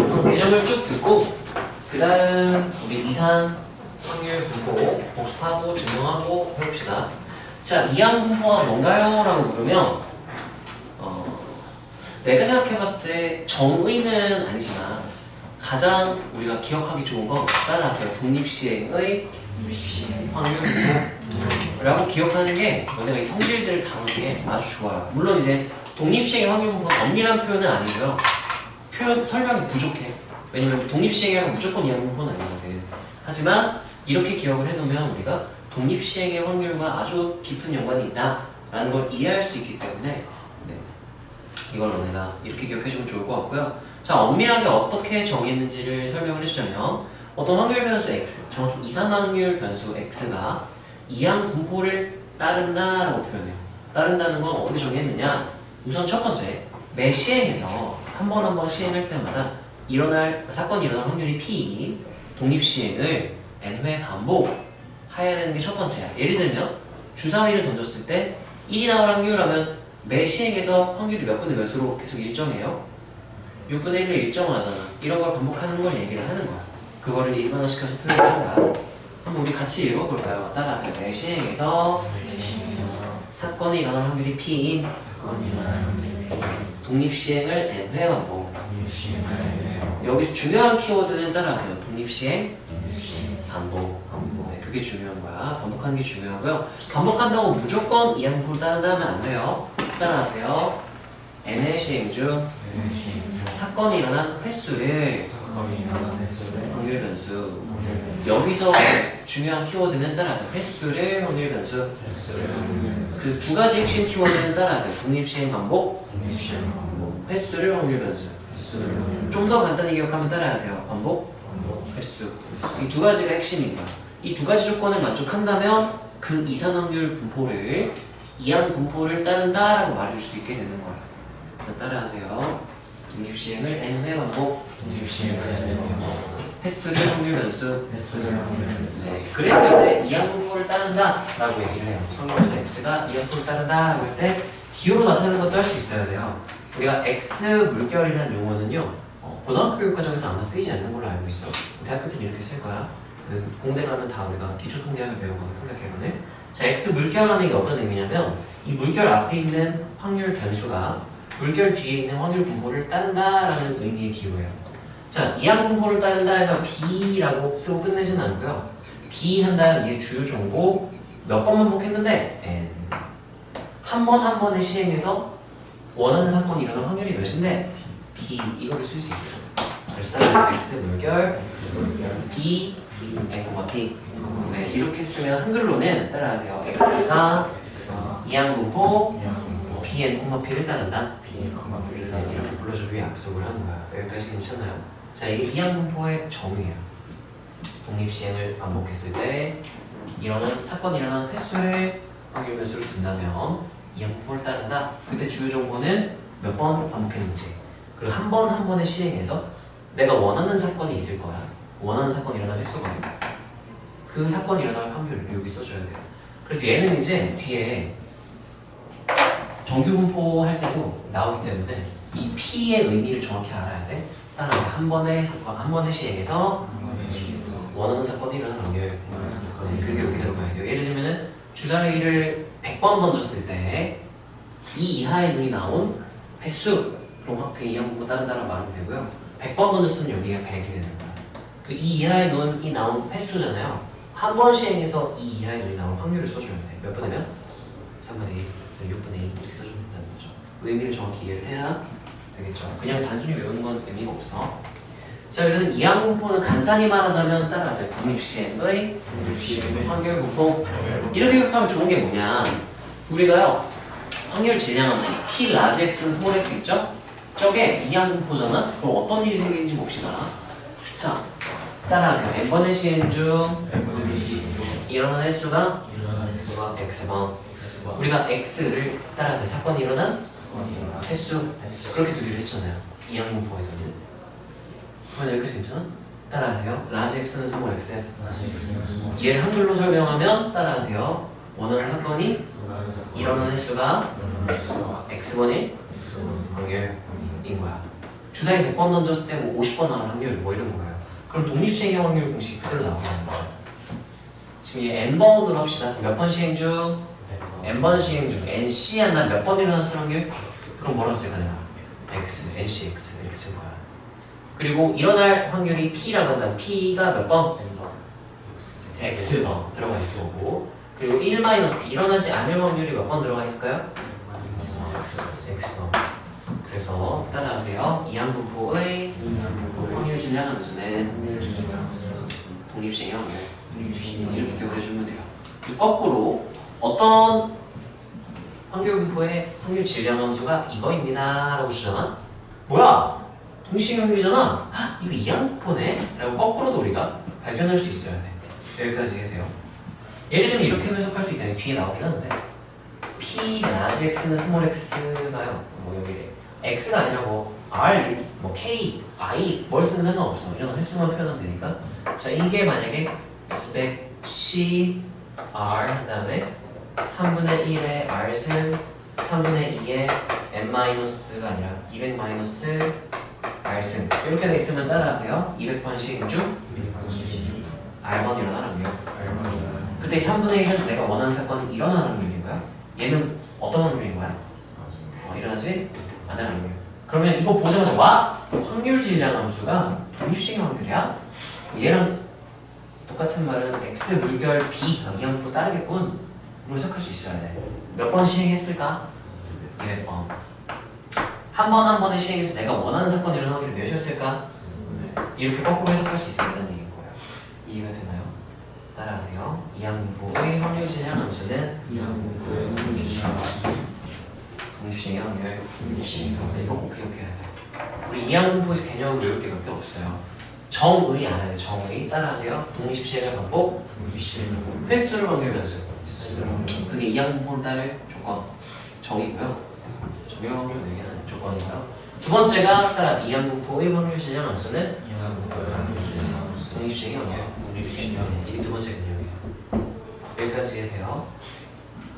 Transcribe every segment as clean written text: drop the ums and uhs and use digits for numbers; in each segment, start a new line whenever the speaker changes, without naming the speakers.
개념을 쭉 듣고 그 다음 우리 이산 확률 분포 복습하고 증명하고 해봅시다. 자, 이항 분포가 뭔가요? 라고 물으면 내가 생각해봤을 때 정의는 아니지만 가장 우리가 기억하기 좋은 건 따라하세요. 독립시행의 확률 분포라고 기억하는 게 너네가 이 성질들을 다루는 게 아주 좋아요. 물론 이제 독립시행의 확률 분포는 엄밀한 표현은 아니고요. 표현 설명이 부족해. 왜냐면 독립시행이라고 무조건 이항 분포는 아니거든. 하지만 이렇게 기억을 해놓으면 우리가 독립시행의 확률과 아주 깊은 연관이 있다라는 걸 이해할 수 있기 때문에 이걸 너네가 이렇게 기억해주면 좋을 것 같고요. 자, 엄밀하게 어떻게 정했는지를 설명을 해주자면 어떤 확률 변수 x, 정확히 이산 확률 변수 x가 이항 분포를 따른다라고 표현해요. 따른다는 건 어떻게 정했느냐? 우선 첫 번째, 매 시행에서 한 번 시행할 때마다 사건이 일어날 확률이 p인 독립시행을 n회 반복해야 되는 게 첫 번째야. 예를 들면 주사위를 던졌을 때 1이 나올 확률하면 매 시행에서 확률이 몇 분의 몇으로 계속 일정해요? 6분의 1로 일정하잖아. 이런 걸 반복하는 걸 얘기를 하는 거야. 그거를 일반화시켜서 표현하는 거야. 한번 우리 같이 읽어볼까요? 따라하세요. 매 시행에서 사건이 일어날 확률이 P인 독립시행을 N회 반복. 여기서 중요한 키워드는 따라하세요. 독립시행 반복. 네, 그게 중요한 거야. 반복하는 게 중요하고요. 반복한다고 무조건 이항분포를 따른다 하면 안 돼요. 따라하세요. N의 시행 중 사건이 일어난 횟수를 확률 변수. 여기서 중요한 키워드는 따라하세요. 횟수를 확률 변수. 그 두 가지 핵심 키워드는 따라하세요. 독립시행 반복, 횟수를 확률 변수. 좀 더 간단히 기억하면 따라하세요. 반복, 횟수. 이 두 가지가 핵심입니다. 이 두 가지 조건을 만족한다면 그 이산 확률 분포를 이항 분포를 따른다라고 말해줄 수 있게 되는 거예요. 따라하세요. 독립시행을 n회 반복, 횟수를 확률 변수. 네, 그랬을 때 이항 분포를 따른다라고 얘기를 해요. 확률 변수 x가 이항 분포를 따른다라고 할 때 기호로 나타내는 것도 할 수 있어야 돼요. 우리가 x 물결이라는 용어는요, 고등학교 교육 과정에서 아마 쓰이지 않는 걸로 알고 있어. 대학교 때는 이렇게 쓸 거야. 공대 가면 다 우리가 기초 통계학을 배우거든, 통계학에는. 자, x 물결이라는 게 어떤 의미냐면 이 물결 앞에 있는 확률 변수가 물결 뒤에 있는 확률 분포를 따른다라는 의미의 기호예요. 자, 이항 분포를 따른다 해서 B라고 쓰고 끝내지는 않고요. B 한 다음 얘 주요 정보 몇 번 반복했는데 N. 한 번의 시행에서 원하는 사건이 일어날 확률이 몇인데 B 이거를 쓸 수 있어요. 그래서 따라서 X 물결 B N, P. 네, 이렇게 쓰면 한글로는 따라하세요. X가 이항 분포 Bn, P를 따른다. 네, 이렇게 불러주기 위해 약속을 하는 거야. 여기까지 괜찮아요? 자, 이게 이항 분포의 정의예요. 독립시행을 반복했을 때 사건이 일어난 횟수를 확률 변수로 둔다면 이항 분포를 따른다. 그때 주요 정보는 몇 번 반복했는지, 그리고 한 번의 시행에서 내가 원하는 사건이 있을 거야. 원하는 사건이 일어난 횟수가 그 사건이 일어날 확률을 여기 써줘야 돼요. 그래서 얘는 이제 뒤에 정규 분포 할 때도 나오기 때문에 이 P의 의미를 정확히 알아야 돼. 따라서 한 번의 시행에서 원하는 사건이 일어나는 확률. 네, 그게 여기 들어가야 돼요. 예를 들면은 주사위를 100번 던졌을 때 이 이하의 눈이 나온 횟수, 그럼 그 이항 분포 따른다라고 말하면 되고요. 100번 던졌으면 여기가 100이 되는 거야. 그 이 이하의 눈이 나온 횟수잖아요. 한 번 시행해서 이 이하의 눈이 나온 확률을 써줘야 돼. 몇 분의 몇? 3분의 1, 6분의 2 이렇게 써주면 된다는 거죠. 의미를 정확히 이해를 해야 되겠죠. 그냥 단순히 외우는 건 의미가 없어. 자, 그래서 이항 분포는 간단히 말하자면 따라하세요. 독립시행의 확률 분포. 이렇게 기억하면 좋은 게 뭐냐? 우리가요, 확률 질량함수 P 라지 X는 스몰 X 있죠? 저게 이항 분포잖아? 그럼 어떤 일이 생기는지 봅시다. 자, 따라하세요. n번의 시행 중 일어난 횟수가 X번. 우리가 X를 따라서 사건이 일어난 횟수 그렇게 두기로 했잖아요. 이항 분포에서는. 그럼 여기까지 괜찮아? 따라하세요. 라지 X는 스몰 X. 얘를 한글로 설명하면 따라하세요. 원하는 사건이 일어난 횟수가 X번일 확률인 거야. 주사위 100번 던졌을 때 뭐 50번 나올 확률 뭐 이런 거예요. 그럼 독립시행의 확률 공식 그대로 나오는 거죠. 지금 이 n번으로 합시다. 몇 번 시행 중? n번 시행 중 nc 하나 몇 번 일어났을 확률? 그럼 뭐라고 쓸까 내가? x, nc, x 이렇게 쓸 거야. 그리고 일어날 확률이 p라고 한다면 p가 몇 번? x번 들어가 있을 거고, 그리고 1 마이너스 일어나지 않을 확률이 몇 번 들어가 있을까요? x번. 그래서 따라하세요. 이항분포의 확률 질량 함수는 독립시행의 확률 이렇게 기억해주면 돼요. 거꾸로 어떤 확률분포의 확률 질량 함수가 이거입니다 라고 주잖아. 뭐야? 독립시행 확률이잖아. 이거 이항분포네? 라고 거꾸로도 우리가 발견할 수 있어야 돼. 여기까지 해야 돼요. 예를 들면 이렇게 해석할 수 있다는 뒤에 나오긴 하는데, P 라지 X는 스몰 X가요 뭐 여기 X가 아니라고 R, 뭐 K, I 뭘 쓰는 상관없어. 이런 횟수만 표현하면 되니까. 자, 이게 만약에 100C R 그 다음에 3분의 1의 R승 3분의 2의 N-가 아니라 200 마이너스 R승 이렇게 돼 있으면 따라하세요. 200번 시행 중 R번 일어나는 거예요. 그때 3분의 1은 내가 원하는 사건이 일어나는 확률인 거야. 얘는 어떤 확률인 거야? 일어나지 않는 확률. 그러면 이거 보자마자 와! 확률 질량 함수가 독립시행 확률이야? 얘랑 똑같은 말은 X 물결 B 이항분포 따르겠군. 이걸 해석할 수 있어야 돼. 몇 번 시행했을까? 200번. 한 번 한 번에 시행해서 내가 원하는 사건이 일어나는 확률이 몇이었을까? 이렇게 거꾸로 해석할 수 있다는 얘기인 거예요. 이해가 되나요? 따라하세요. 이항분포의 확률 질량 함수는 독립시행의 확률. 이거 꼭 기억해야 돼. 우리 이항분포에서 개념을 외울 게 몇 개 없어요. 정의 안 해. 정의 따라하세요. 독립시행의 반복. 횟수를 확률 변수. 그게 이항분포를 따를 조건. 정의고요. 적용 확률 내기는 조건이고요. 두 번째가 따라서 이항분포의 확률 질량 함수는 독립시행의 확률. 이게 두 번째 개념이에요. 여기까지 돼요.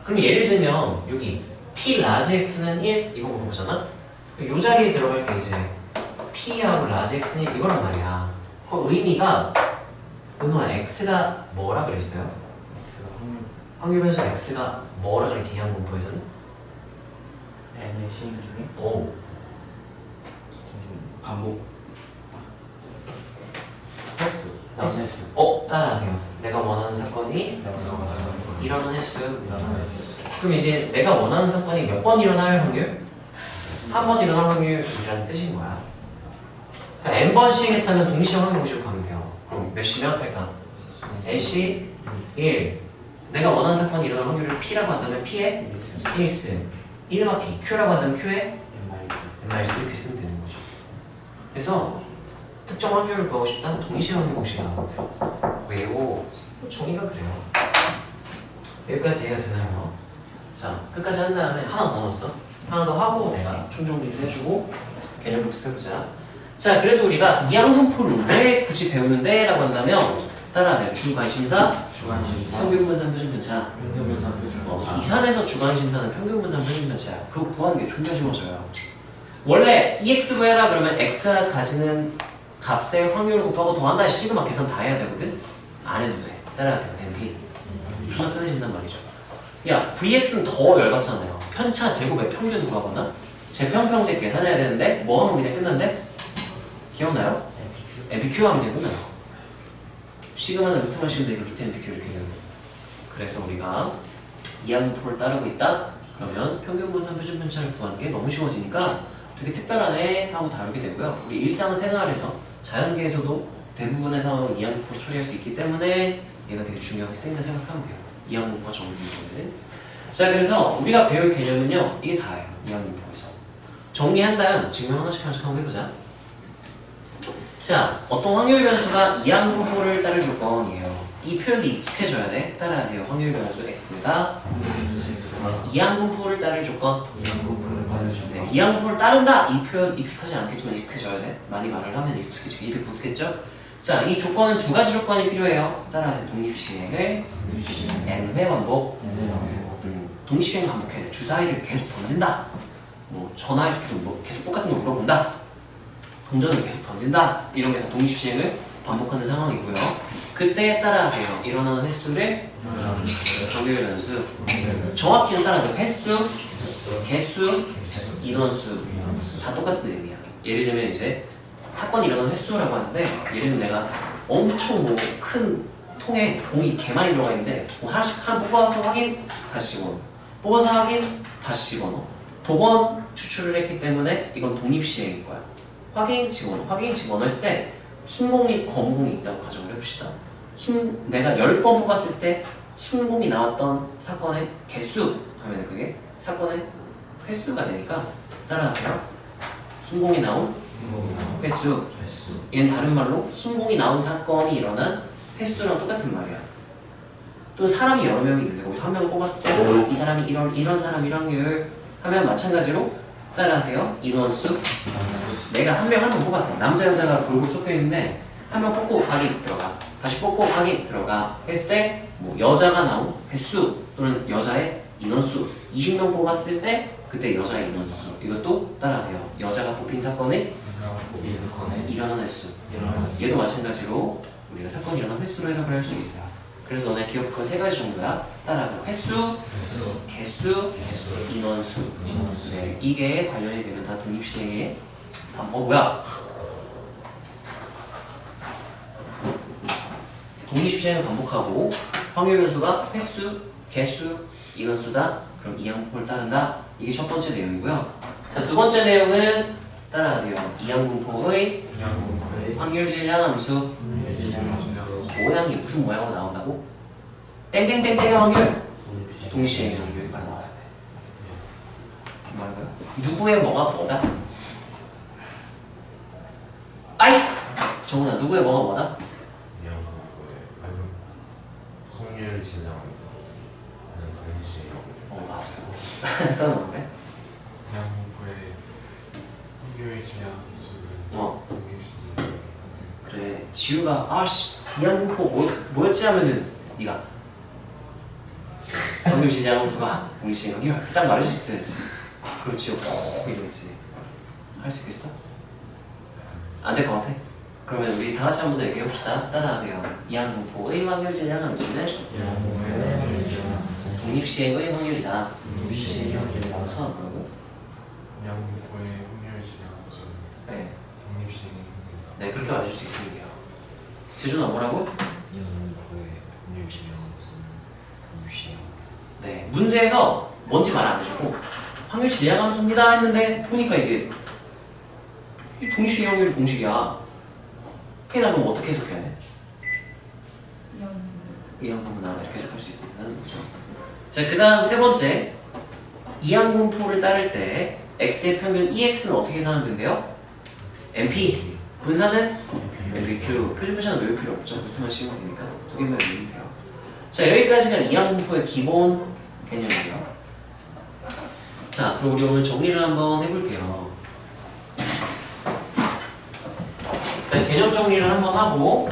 그럼 예를 들면 여기 P 라지 X는 1 이거 물어보잖아? 이 자리에 들어갈 때 이제 P하고 라지 X는 1 이거란 말이야. 그 의미가 은호야 X가 뭐라 그랬어요? 확률 변수 X가 뭐라 그랬지 이항분포에서는?
n의 시행 중에
오
반복
횟수. 따라하세요. 내가 원하는 사건이 일어나는 횟수. 그럼 이제 내가 원하는 사건이 몇 번 일어날 확률? 한 번 일어날 확률이라는 뜻인 거야. 그러니까 n번 시행했다면 동시에 확률 공식으로 가면 돼요. 그럼 몇 시 몇 할까? nc 1. 내가 원하는 사건이 일어날 확률을 p라고 한다면 p의 1승 1마 p, q라고 한다면 q의 n-1 이렇게 쓰면 되는 거죠. 그래서 특정 확률을 구하고 싶다면 동시에 확률 공식이 나오면 돼요. 왜요? 종이가 그래요. 여기까지 이해가 되나요? 자, 끝까지 한 다음에 하나 더 남았어. 하나 더 하고 내가 총정리를 해주고 개념 복습해보자. 자, 그래서 우리가 이항분포를 왜 굳이 배우는데? 라고 한다면 따라하세요. 주관심사, 평균분산 표준편차. 이산에서 주관심사는 평균분산 표준편차야. 그거 구하는 게 존나 쉬워져요. 원래 EX 구해라 그러면 X가 가지는 값의 확률을 곱하고 더한다 시그마 계산 다 해야 되거든? 안 해도 돼. 따라하세요. NP. 존나 편해진단 말이죠. 야, VX는 더 열받잖아요. 편차 제곱의 평균 구하거나 재평평제 계산해야 되는데 뭐 하면 그냥 끝난대? 기억나요? NPQ 하면 그냥 끝나요. 시그마는 루트만 씌우면 되고 루트 NPQ 이렇게 되는 거예요. 그래서 우리가 이항분포를 따르고 있다? 그러면 평균분산 표준편차를 구하는 게 너무 쉬워지니까 되게 특별하네 하고 다루게 되고요. 우리 일상생활에서 자연계에서도 대부분의 상황을 이항분포로 처리할 수 있기 때문에 얘가 되게 중요하게 쓰인다 생각하면 돼요. 이항분포 정리거든. 자, 그래서 우리가 배울 개념은요, 이게 다예요. 이항분포에서 정리한 다음 증명 하나씩 한번 해보자. 자, 어떤 확률 변수가 이항분포를 따를 조건이에요. 이 표현도 익숙해져야 돼. 따라하세요. 확률 변수 x가 이항분포를 따를 조건. 네, 이항분포를 따른다. 이 표현 익숙하지 않겠지만 익숙해져야 돼. 많이 말을 하면 익숙해지게 입에 붙겠죠. 자, 이 조건은 두 가지 조건이 필요해요. 따라하세요. 독립시행을 n회 반복. 독립시행 반복해야 돼. 주사위를 계속 던진다. 뭐 전화해서 계속 똑같은 거 물어본다. 동전을 계속 던진다. 이런 게 다 독립시행을 반복하는 상황이고요. 그때에 따라서요. 일어나는 횟수를 확률 변수. 정확히는 따라서 횟수, 개수, 인원수 다 똑같은 내용이야. 예를 들면 이제 사건이 일어나는 횟수라고 하는데 예를 들면 내가 엄청 뭐 큰 통에 봉이 개 많이 들어가 있는데 뭐 하나씩 하나 뽑아서 확인 다시 집어넣어. 뽑아서 확인 다시 집어넣어. 복원 추출을 했기 때문에 이건 독립시행일 거야. 확인 집어넣어. 확인 집어넣었을 때 흰 공이 검은 공이 있다고 가정을 해봅시다. 내가 10번 뽑았을 때 흰 공이 나왔던 사건의 개수 하면 그게 사건의 횟수가 되니까 따라하세요. 흰 공이 나온 횟수. 얘는 다른 말로 흰 공이 나온 사건이 일어난 횟수랑 똑같은 말이야. 또 사람이 여러 명이 있는데 거기서 한 명을 뽑았을 때 이 사람이 이런 사람이랑 확률 하면 마찬가지로 따라하세요. 인원수. 내가 한 명 뽑았어. 남자 여자가 골고루 섞여 있는데 한 명 뽑고 확인 들어가. 다시 뽑고 확인 들어가. 했을 때 뭐 여자가 나온 횟수 또는 여자의 인원수 20명 뽑았을 때 그때 여자의 인원수. 이것도 따라하세요. 여자가 뽑힌 사건의 일어난 횟수. 얘도 마찬가지로 우리가 사건이 일어난 횟수로 해석을 할 수 있어요. 그래서 너네 기억부가 세 가지 정도야. 따라서 횟수, 개수, 인원수. 네, 이게 관련이 되면 다 독립시행의 뭐야? 독립시행을 반복하고 확률 변수가 횟수, 개수, 인원수다. 그럼 이항분포를 따른다. 이게 첫 번째 내용이고요. 자, 두 번째 내용은 따라하세요. 이항분포의 확률질 양함수. 모양이 무슨 모양으로 나온다고? 땡땡땡땡의 확률. 동시에 확률이 바로 나와야 돼. 뭐라고요? 누구의 뭐가? 아이! 정훈아, 누구의 뭐가?
확률 진행하면서
맞아요. 써놓은데?
양분포의 확률 진행하면서
그래. 지우가 아씨 이항분포 뭐였지 하면은 네가 확률 진행함수가 동시에 확률 딱 말해줄 수 있어야지. 그럼 지우 이러겠지. 할 수 있겠어? 안 될 것 같아? 그러면 우리 다 같이 한 번 더 얘기해봅시다. 따라하세요. 이항분포의 확률 진행함수는 독립시행의 확률이다. 처음 뭐라고?
양분포의 확률 진행하면서
네.
독립시행이
네, 그렇게 말해줄 수 있으면 돼요. 재준아 뭐라고?
이항분포의 확률 진행함수는 독립시행.
네, 문제에서 뭔지 말 안 해주고 확률 진행함수입니다 했는데 보니까 이게 독립시행 확률이 공식이야. 그게 나면 어떻게 해석해야 돼? 이항분포나 이렇게 해석할 수 있는 거죠. 자, 그 다음 세 번째 이항분포를 따를 때 x의 평균 EX는 어떻게 계산하면 된대요? MP 분사는 MPQ 표준 표시는 외울 필요 없죠. 루트만 씌우면 되니까 두 개만 외우면 돼요. 자, 여기까지가 이항분포의 기본 개념이에요. 자, 그럼 우리 오늘 정리를 한번 해볼게요. 일단 개념 정리를 한번 하고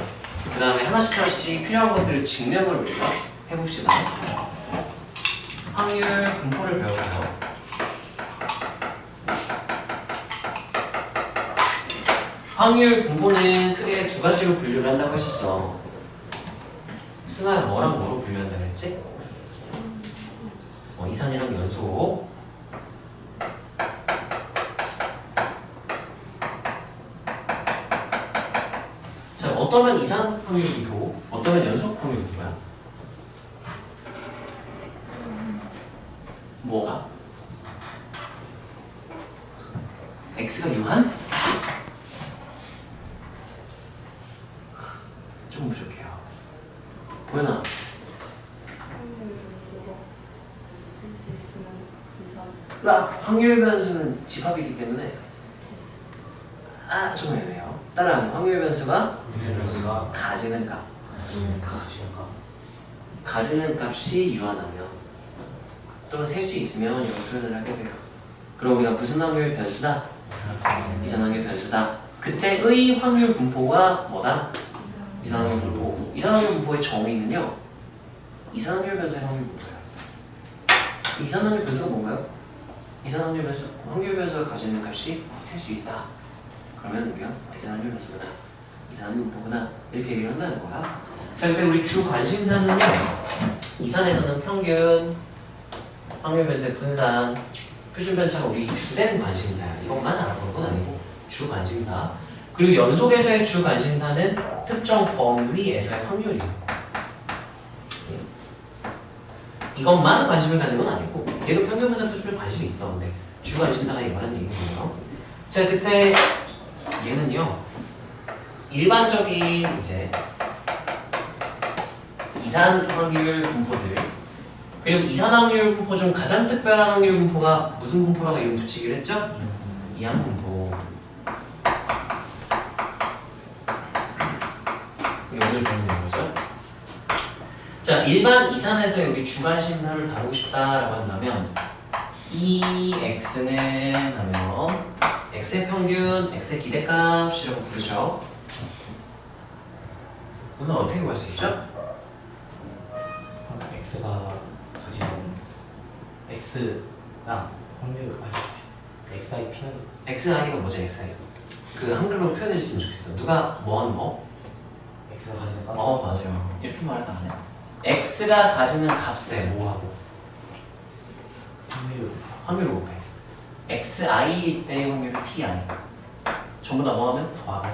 그 다음에 하나씩 필요한 것들을 증명을 우리가 해봅시다. 확률 분포를 배워봐요. 확률 분포는 크게 두 가지로 분류를 한다고 했었어. 승아야 뭐랑 뭐로 분류한다 그랬지? 이산이랑 연소. 자, 어떠면 이산 확률 분포, 어떠면 연속 확률 분포야? 뭐가? x가 유한? 조금 부족해요. 보현아. 확률 변수는 집합이기 때문에 조금 애매해요. 따라서 확률 변수가 가지는 값. 가지는 값이 유한하면 또는 셀 수 있으면 이런 표현을 하게 돼요. 그럼 우리가 무슨 확률 변수다? 이산 확률 변수다. 그때의 확률 분포가 뭐다? 이산 확률 분포. 이산 확률 분포의 정의는요. 이산 확률 변수의 확률 분포예요. 이산 확률 변수가 뭔가요? 이산 확률 변수, 확률 변수가 가지는 값이 셀 수 있다. 그러면 우리가 이산화탄소 변수구나, 이산화탄소 분포구나 이렇게 얘기를 한다는 거야. 자, 근데 우리 주 관심사는요, 이산에서는 평균, 확률 변수의 분산, 표준 편차가 우리 주된 관심사야. 이것만 알아보는 건 아니고 주 관심사. 그리고 연속에서의 주 관심사는 특정 범위에서의 확률이야. 이것만 관심을 갖는 건 아니고 얘도 평균 분산 표준에 관심이 있어. 근데 주 관심사가 이거란 얘기고요. 자, 그때 얘는요, 일반적인 이제 이산 확률 분포들, 그리고 이산 확률 분포 중 가장 특별한 확률 분포가 무슨 분포라고 이름 붙이기로 했죠? 이항 분포. 오늘 배우는 거죠. 자, 일반 이산에서 여기 주관심사를 다루고 싶다라고 한다면 이 x는 하면 x의 평균, x의 기대값이라고 부르죠. 오늘 어떻게 구할 수 있죠?
x가 가지는 x랑 확률 xi p는
xi가 뭐죠? xi 그 한글로 표현해 줬으면 좋겠어. 누가 뭐하는 뭐?
x가 가지는 값.
맞아요. 이렇게 말하면 안 돼. x가 가지는 값에 뭐하고? 확률을 곱해. xi일 때의 확률은 pi. 전부 다 뭐하면? 더하고.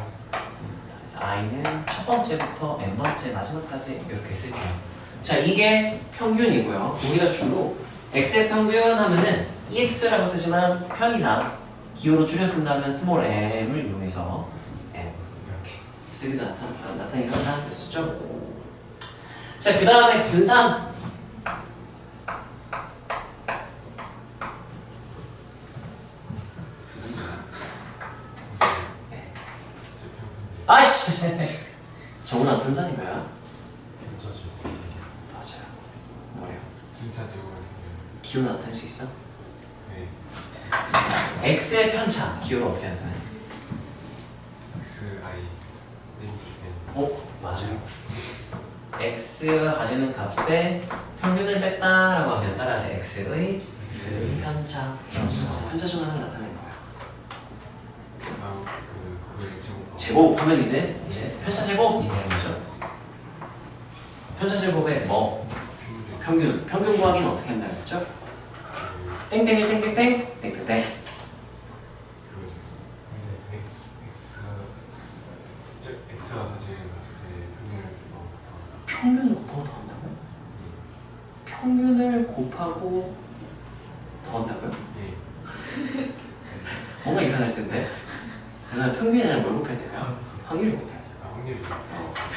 그래서 i는 첫 번째부터 n번째 마지막까지 이렇게 쓸게요. 자, 이게 평균이고요. 우리가 주로 x의 평균 하면은 ex라고 쓰지만 편의상 기호로 줄여 쓴다면 스몰 m을 이용해서 m 이렇게 쓰기도 나타내기도 한다는 거죠. 자, 그 다음에 분산. 아이씨! 정훈아, 분산이 뭐야?
편차죠.
맞아요. 뭐래요?
진짜 제곱은
기호 나타낼 수 있어?
네.
x의 편차, 기호를 어떻게 나타내?
xi n
맞아요. x가 가지는 값에 평균을 뺐다라고 하면 따라서 x의 편차, 편차 전환을 나타내는 거야.
그거의
제곱하면 이제 편차 제곱이 되는 거죠. 편차 제곱에 뭐 평균 구하기는 어떻게 한다고 했죠? 땡땡이 땡땡땡 땡땡땡.
그거죠. x가 가지는 값의 평균을
평균을 곱하고 더한다고요? 평균을 곱하고 더한다고요?
예.
뭔가 이상할 텐데. 그냥 평균이 아니라 뭘 곱해야 돼요? 확률을 곱해야 돼요.
확률이죠.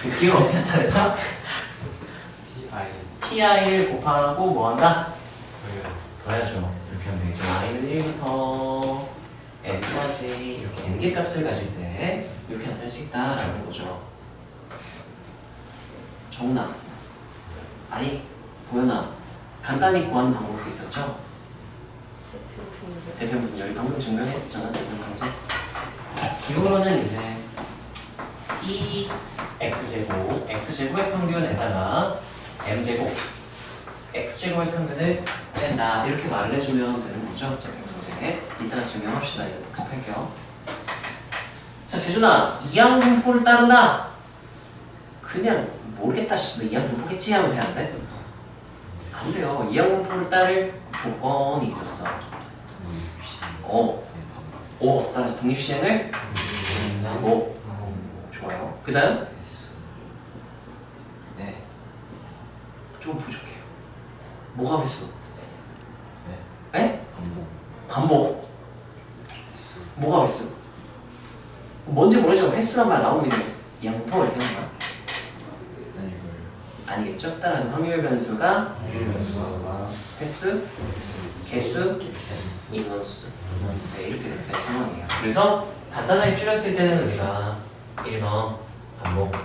그 기호를 어떻게 나타내죠? pi를 곱하고 뭐 한다? 더해야죠. 이렇게 하면 되겠죠. i는 1부터 n까지 이렇게 n개 값을 가질 때 이렇게 나타낼 수 있다라는 거죠. 정훈아, 아니 보현아, 간단히 구하는 방법도 있었죠? 재편분열이 방금 증명했었잖아. 재편강제. 기호로는 이제 이 x제곱의 평균에다가 m제곱 x제곱의 평균을 뺀다 이렇게 말을 해주면 되는 거죠. 재편강제. 이따가 증명합시다. 이거 복습할게요. 자, 재준아, 이항 분포를 따른다. 그냥 모르겠다 씨, 너 이항 분포겠지 하면 돼, 안 돼? 안 돼요. 이항 분포를 따를 조건이 있었어. 따라서 독립시행을 하고. 좋아요. 그 다음?
네.
좀 부족해요. 뭐가 횟수?
네.
에?
반복.
반복.
횟수.
뭐가 횟수? 뭔지 모르지만 횟수란 말 나오면 이항 분포가 이렇게 하는 거야?
난 이걸
아니겠죠? 따라서 확률 변수가
횟수가
횟수, 개수, 인원수. 네, 이렇게 된 상황이에요. 그래서 간단하게 줄였을 때는 우리가 1번 반복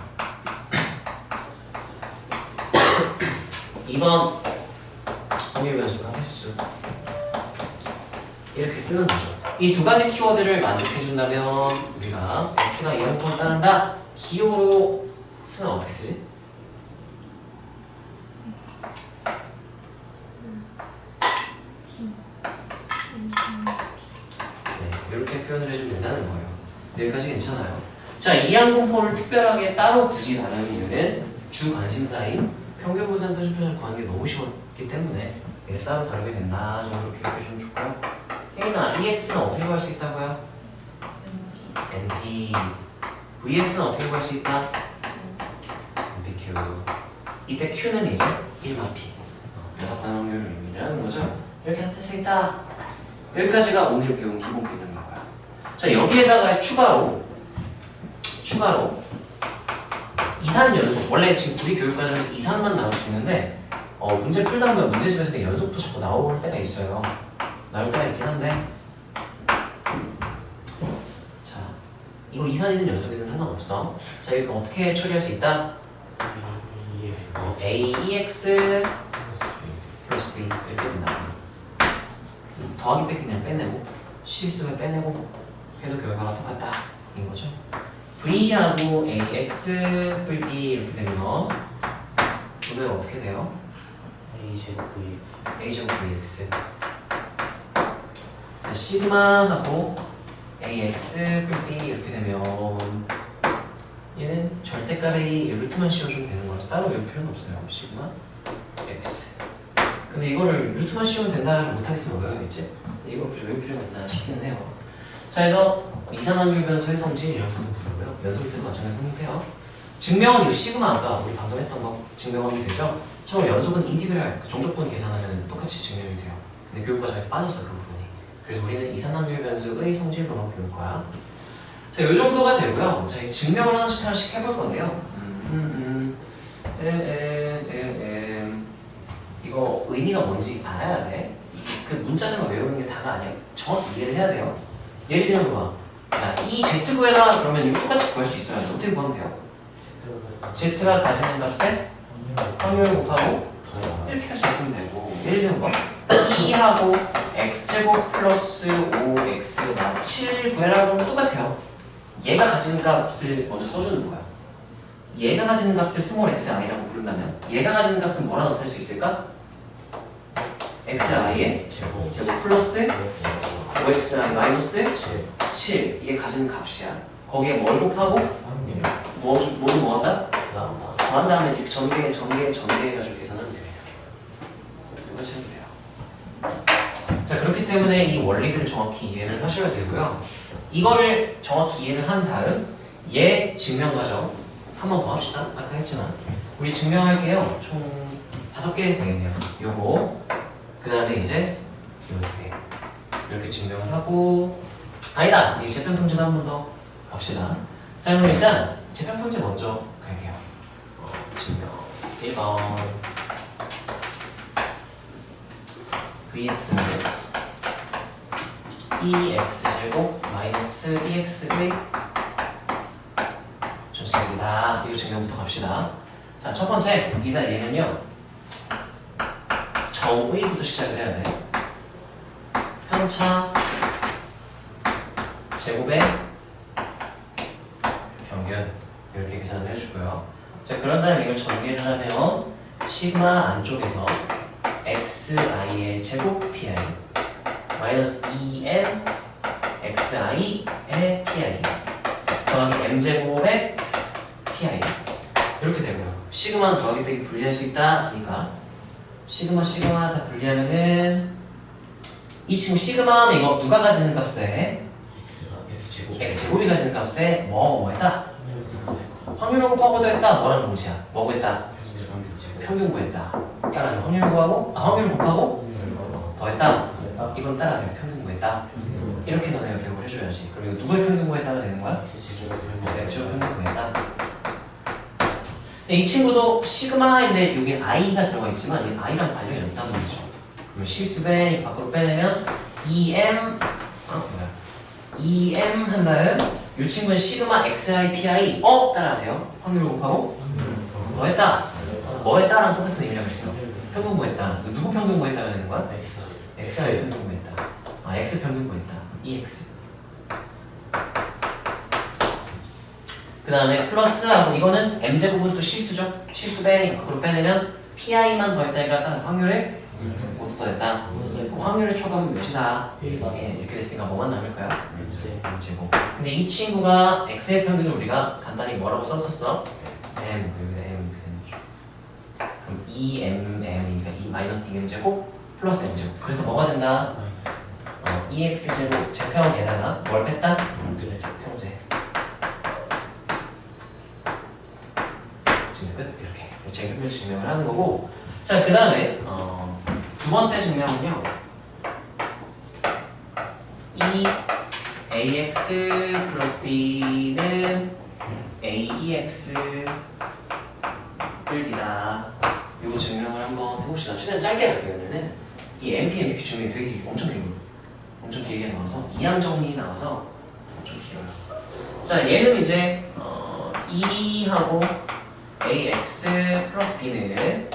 2번 확률 변수가 횟수 이렇게 쓰는 거죠. 이 두 가지 키워드를 만족해준다면 우리가 x가 이항분포를 따른다 기호로 쓰면 어떻게 쓰지? 네, 이렇게 표현을 해주면 된다는 거예요. 여기까지 괜찮아요. 자, 이항공포를 특별하게 따로 굳이 다루는 이유는 주 관심사인 평균 분산 표준표를 구하는 게 너무 쉬웠기 때문에 얘를 따로 다루게 된다 정도로 기억해주면 좋고요. 혜인아, EX는 어떻게 구할 수 있다고요? NP. VX는 어떻게 구할 수 있다? NPQ. 이때 Q는 이제 1만 P. 여섯간 확률을 의미하는 거죠. 이렇게 한 뜻이 있다. 여기까지가 오늘 배운 기본 개념인 거야. 자, 여기에다가 추가로 이산 연속. 원래 지금 우리 교육과정에서 이산만 나올 수 있는데 문제 풀다 보면 문제집에서 연속도 자꾸 나올 때가 있어요. 나올 때가 있긴 한데 자, 이거 이산이든 연속이든 상관없어. 자, 이거 어떻게 처리할 수 있다? AEX 플러스 B 이렇게 된다. 더하기 빼기 그냥 빼내고 실수를 빼내고 해도 결과가 똑같다 인 거죠. V하고 AX 플 B 이렇게 되면 오늘 어떻게 돼요?
A제곱 VX.
A제곱 VX. 자, 시그마하고 AX 플 B 이렇게 되면 얘는 절대값의 루트만 씌워주면 되는 거라서 따로 외울 필요는 없어요. 시그마 X. 근데 이거를 루트만 씌우면 된다를 못하겠으면 외워야겠지? 이걸 굳이 외울 필요가 있나 싶기는 해요. 자, 그래서 이산환율 변수의 성질 이렇게 부르고요. 연속일 때도 마찬가지로 성립해요. 증명은 이거 시그마 아까 우리 방금 했던 거 증명하면 되죠? 처음 연속은 인티그랄 종족분 계산하면 똑같이 증명이 돼요. 근데 교육과정에서 빠졌어 그 부분이. 그래서 우리는 이산환율 변수의 성질로만 배울 거야. 자, 이 정도가 되고요. 자, 이제 증명을 하나씩 해볼 건데요. 이거 의미가 뭔지 알아야 돼. 그 문자들만 외우는 게 다가 아니야. 정확히 이해를 해야 돼요. 예를 들면 봐. 야, 이 Z 구해라 그러면 이거 똑같이 구할 수 있어요. 어떻게 구하면 돼요? Z가 가지는 값에 확률을 곱하고 이렇게 할 수 있으면 되고. 예를 들면 봐. 2하고 X제곱 플러스 5X가 7 구해라 그러면 똑같아요. 얘가 가지는 값을 먼저 써주는 거야. 얘가 가지는 값을 스몰 xi라고 부른다면 얘가 가지는 값은 뭐라 나타낼 수 있을까? xi의 제곱 플러스 5xi 마이너스 7 이게 가지는 값이야. 거기에 뭘 곱하고 모두 뭐한다? 더한 다음에 이렇게 전개 해가지고 계산하면 돼요. 똑같이 하면 돼요. 자, 그렇기 때문에 이 원리들을 정확히 이해를 하셔야 되고요. 이거를 정확히 이해를 한 다음 얘 증명 과정 한 번 더 합시다. 아까 했지만 우리 증명할게요. 총 5개 되겠네요. 요거 그 다음에 이제 이렇게 증명을 하고 아니다! 이 재편통제도 한 번 더 갑시다. 자, 그럼 일단 재편통제 먼저 갈게요. 증명 1번 VX는 2x제곱 마이너스 2x의 좋습니다. 이거 증명부터 갑시다. 자, 첫 번째 일단 얘는요 정의부터 시작을 해야 돼. 편차 제곱의 평균 이렇게 계산을 해주고요. 자, 그런 다음에 이걸 정리를 하면 시그마 안쪽에서 xi의 제곱 pi 마이너스 2m xi의 pi 더하기 m제곱의 pi 이렇게 되고요. 시그마는 더하기 빼기 분리할 수 있다. 그러니까 시그마 다 분리하면은 이 친구 시그마는 이거 누가 가지는 값에 x제곱이 가지는 값에 뭐 했다? 확률을 곱하고 더했다. 뭐라는 공식이야? 뭐 구했다? 평균 구했다. 따라서 확률을 구하고 확률을 곱하고 더했다. 이건 따라서 평균 구했다. 이렇게 너네가 기억을 해줘야지. 그럼 이거 누구의 평균 구했다가 되는 거야? x제곱 평균 구했다. 이 친구도 시그마인데 여기 i가 들어가 있지만 이 i랑 관련이 없다는 거죠. 그러면 실수배 밖으로 빼내면 2m 2m 한 다음 이 친구는 시그마 xi pi 따라하세요. 확률 곱하고 뭐 했다? 뭐 했다랑 똑같은 의미라고 했어. 평균 구했다. 누구 평균 구했다가 되는 거야? xi 평균 구했다. x 평균 구했다. ex. 그 다음에 플러스하고 이거는 m제곱은 또 실수죠. 실수 빼내니까 밖으로 빼내면 pi만 더했다니까 따라 확률을 모두 더했다. 확률의 초감은 몇이다?
1다.
예, 이렇게 됐으니까 뭐만 남을까요?
이제
제곱. 근데 이 친구가 x의 평균을 우리가 간단히 뭐라고 썼었어? m, 여기다 m 이렇게 되는 거죠. 그럼 2mm니까 2 마이너스 2m 제곱 플러스 m 제곱. 그래서 뭐가 된다?
마이너스
2x 제곱 제평에다가 뭘 뺐다?
그래.
평제. 증명 끝. 이렇게 제곱을 증명을 하는 거고. 자, 그 다음에 두 번째 증명은요. 이 ax 플러스 b는 aex을 b다. 이거 증명을 한번 해봅시다. 최대한 짧게 할게요. 오늘은 이 MP, MPQ 증명이 되게 엄청 길어요. 엄청 길게 나와서 이항 정리 나와서 엄청 길어요. 자, 얘는 이제 2하고 ax 플러스 b는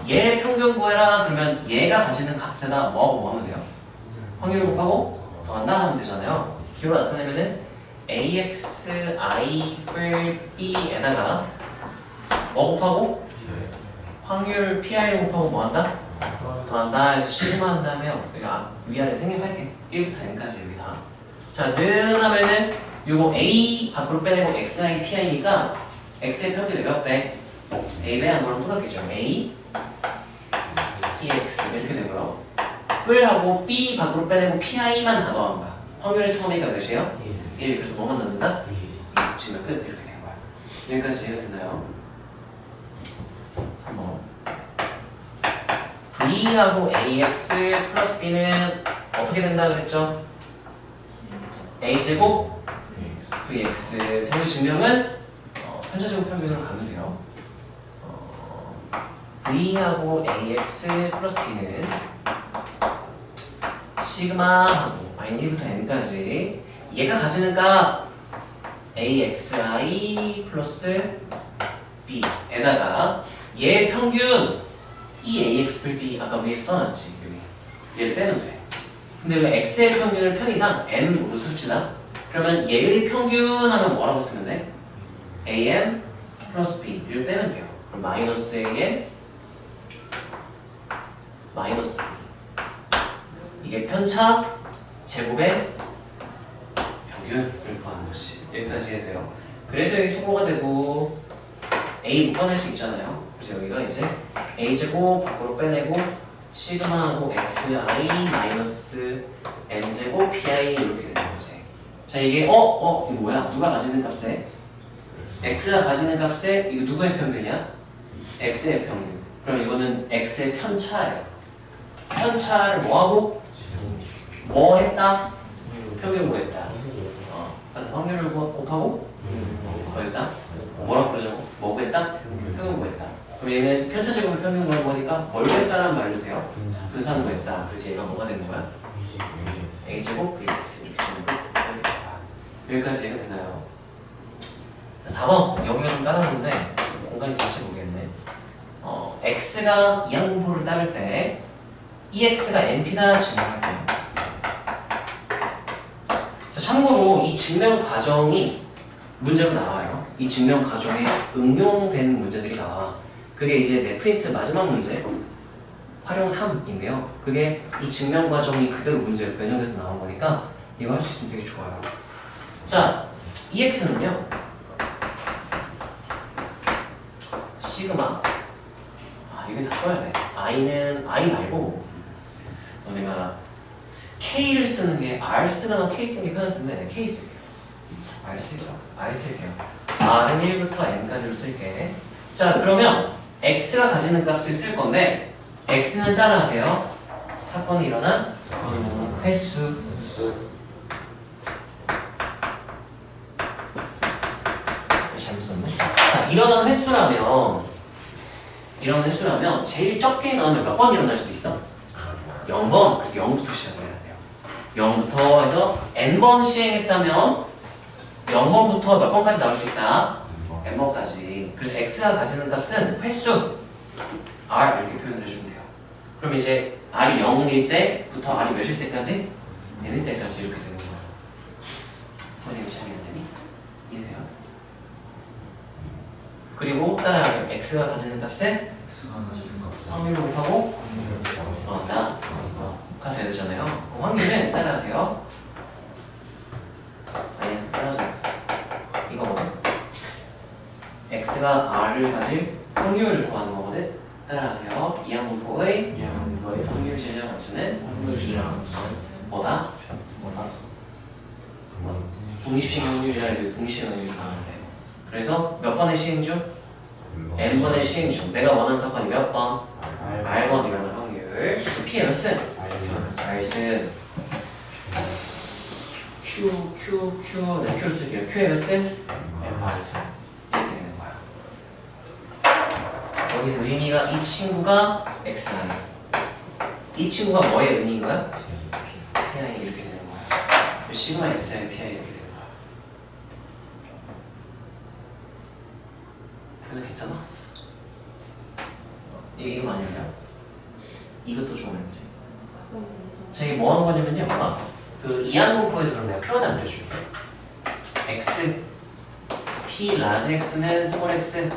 얘 평균 구해라. 그러면 얘가 가지는 값에다 뭐하고 뭐 하면 돼요? 확률을 곱하고 더한다 하면 되잖아요. 기호로 나타내면은 axi b에다가 뭐 곱하고 확률 pi를 곱하고 뭐 한다? 더한다 해서 시그마 한 다음에 여기가 위아래 생략할게. 1부터 n까지 여기 다. 자, 는 하면은 요거 a 밖으로 빼내고 xi pi니까 x의 평균을 몇 배? a 배한 거랑 똑같겠죠. a px 이렇게 되고요. 뿔하고 b 밖으로 빼내고 pi만 다 더한 거야. 확률의 초감이니까 몇이에요? 1. 그래서 뭐만 남는다? 지금 끝. 이렇게 된 거야. 여기까지 이해가 되나요? 3번. v하고 ax 플러스 b는 어떻게 된다 그랬죠? a제곱 vx. 세부 증명은 편차제곱 평균으로 가면 돼요. v하고 ax 플러스 b는 시그마하고 마이너스 1부터 n까지 얘가 가지는 값 axi 플러스 b에다가 얘 평균 이 ax 플 b 아까 위에 써놨지. 여기 얘를 빼면 돼. 근데 왜 x의 평균을 편의상 n으로 씁시다. 그러면 얘의 평균 하면 뭐라고 쓰면 돼? am 플러스 b를 빼면 돼요. 그럼 마이너스 am 마이너스 b. 이게 편차 제곱의 평균을 구하는 것이 여기까지 해야 돼요. 그래서 여기 소모가 되고 a 묶어낼 수 있잖아요. 그래서 여기가 이제 a 제곱 밖으로 빼내고 시그마하고 xi 마이너스 m 제곱 pi 이렇게 되는 거지. 자, 이게 이거 뭐야? 누가 가지는 값에 x가 가지는 값에 이거 누구의 평균이야? x의 평균. 그럼 이거는 x의 편차예요. 편차를 뭐하고? 뭐 했다? 평균 뭐 했다? 확률을 곱하고 뭐 했다? 뭐라 그러죠? 뭐 했다? 평균 뭐 했다? 그럼 얘는 편차 제곱을 평균 구하니까 뭘 구했다라는 말도 돼요? 분산 구했다. 그래서 얘가 뭐가 되는 거야? a제곱 vx 이렇게 되는 거야. 여기까지 이해가 되나요? 4번 여기가 좀 까다로운데 공간이 같이 보겠네. x가 이항분포를 따를 때 ex가 np다 증명할게요. 자, 참고로 이 증명 과정이 문제로 나와요. 이 증명 과정에 응용되는 문제들이 나와. 그게 이제 내 프린트 마지막 문제 활용 3인데요. 그게 이 증명 과정이 그대로 문제로 변형돼서 나온 거니까 이거 할 수 있으면 되게 좋아요. 자, ex는요 시그마 이거 다 써야 돼. i는 i 말고 너네가 k를 쓰는 게 r 쓰거나 k 쓰는 게 편할 텐데 k 쓸게요. r 쓸게요. r 쓸게요. r은 1부터 n까지로 쓸게. 자, 그러면 x가 가지는 값을 쓸 건데 x는 따라하세요. 사건이 일어난 횟수. 잘못 썼네. 자, 일어난 횟수라면 제일 적게 나오면 몇 번 일어날 수 있어? 0번. 그래서 0부터 시작을 해야 돼요. 0부터 해서 n번 시행했다면 0번부터 몇 번까지 나올 수 있다? n번까지. 그래서 x가 가지는 값은 횟수 r 이렇게 표현을 해주면 돼요. 그럼 이제 r이 0일 때부터 r이 몇일 때까지? n일 때까지 이렇게 되는 거예요. 번역이 잘 안 되니? 이해돼요? 그리고 따라하세요. x가 가지는 값에 확률을 곱하고 더한다. 같아야 되잖아요. 그 확률은 따라하세요. 아니야, 따라하자. 이거거든. x가 r을 가질 확률을 구하는 거거든. 따라하세요. 이항분포의 확률 질량 함수는 B랑 뭐다? 독립식 확률이라 해도 동시에 확률이 나오는데. 그래서 몇 번의 시행 중? n번의 시행 중 내가 원하는 사건이 몇 번? r번이라는 확률. 그래서 P의 몇은? R은 네, Q를 쓸게요. Q의 몇은? MR은 이렇게 되는 거야. 여기서 의미가 이 친구가 Xi, 이 친구가 뭐의 의미인 거야? PI 이렇게 되는 거야. 시그마 Xi, PI 이렇게 되는 거야. 그거 괜찮아? 이거 아니에요? 이것도 좀 어렵지? 자, 이게 뭐 하는 거냐면요. 봐봐. 그 이항분포에서 그럼 내가 표현 안 해줄게. X, P 라지 X는 스몰 X.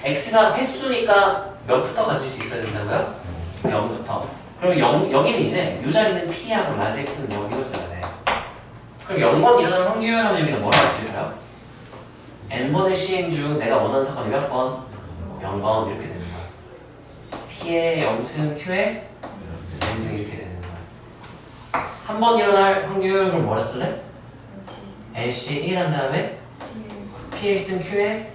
X가 횟수니까 몇부터 가질 수 있어야 된다고요? 0부터. 그럼 여기는 이제 이 자리는 P하고 라지 X는 0이로 써야 돼. 그럼 0번 일어나는 확률하면 여기다 뭐라고 쓸까요? n번의 시행 중 내가 원하는 사건이 몇 번? 0번 이렇게 되는 거야. P의 0승, Q의 n승 이렇게 되는 거야. 한 번 일어날 확률을 뭐라 쓸래? NC 1 한 다음에 P1승, Q의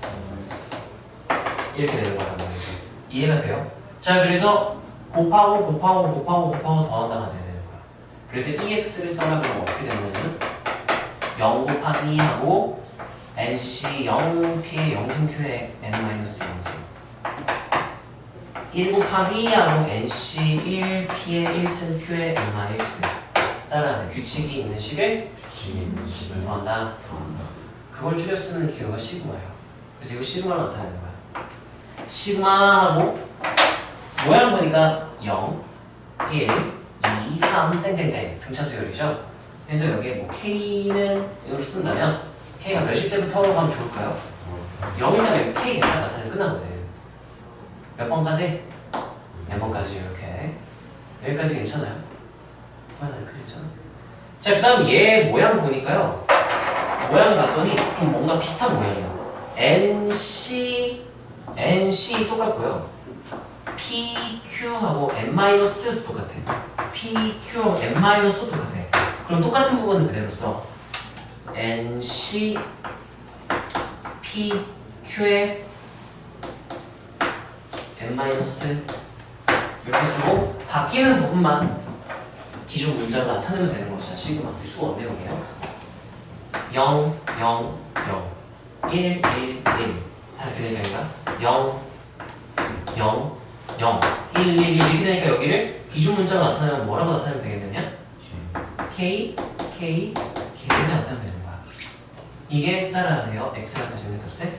이렇게 되는 거란 말이죠. 이해가 돼요? 자, 그래서 곱하고 더한다가 되는 거야. 그래서 EX를 써라 그러면 어떻게 되냐면 0 곱하기 2하고 NC 0 P의 0승 Q의 N-0승 1 곱하기 2하고 NC 1 P의 1승 Q의 N-1승 따라서 규칙이 있는 식을 더한다. 그걸 줄여 쓰는 기호가 시그마예요. 그래서 이거 시그마로 나타내는 거야. 시그마하고 모양 보니까 0, 1, 2, 3 땡땡땡 등차 수열이죠. 그래서 여기에 뭐 K는 이걸 쓴다면 K가 몇일 때부터 가면 좋을까요? 0이면 K 계산 나타내면 끝나거든. 몇 번까지? n번까지 이렇게. 여기까지 괜찮아요? 여기까지 괜찮아? 자, 그 다음 얘 모양 보니까요. 모양을 봤더니 좀 뭔가 비슷한 모양이야. NC 똑같고요. PQ하고 N-도 똑같아. PQ하고 N-도 똑같아. 그럼 똑같은 부분은 그대로 써. NC PQ의 N- 이렇게 쓰고 바뀌는 부분만 기존 문자로 나타내면 되는 거죠. 시그마 수 원내용이에요. 0, 0, 0 1, 1, 1 다 이렇게 되니까 0, 0, 0 1, 1, 1 이렇게 되니까 여기를 기준 문자로 나타내면 뭐라고 나타내면 되겠느냐? K, K, K를 나타내면 되는 거야. 이게 따라하세요. X가 가지는 값에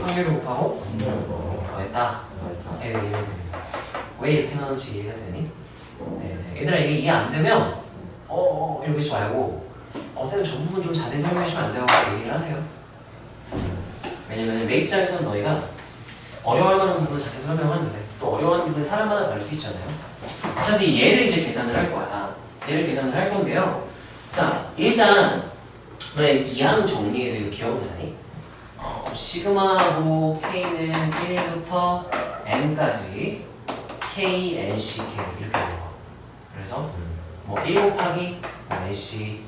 확률을 곱하고 됐다. 이해가 됩니다. 왜 이렇게 나오는지 이해가 되니? 네. 얘들아 이게 이해 안 되면 이러고 있지 말고 쌤 저 부분 좀 자세히 설명해 주시면 안 돼요? 얘기를 하세요. 왜냐면 내 입장에서는 너희가 어려워할 만한 부분은 자세히 설명하는데 또 어려워하는 부분은 사람마다 다를 수 있잖아요. 그래서 얘를 이제 계산을 할 거야. 얘를 계산을 할 건데요. 자, 일단 너의 이항 정리해서 이거 기억나니? 시그마하고 K는 1부터 N까지 K, NC, K 이렇게 되는 거. 그래서 뭐 1 곱하기 NC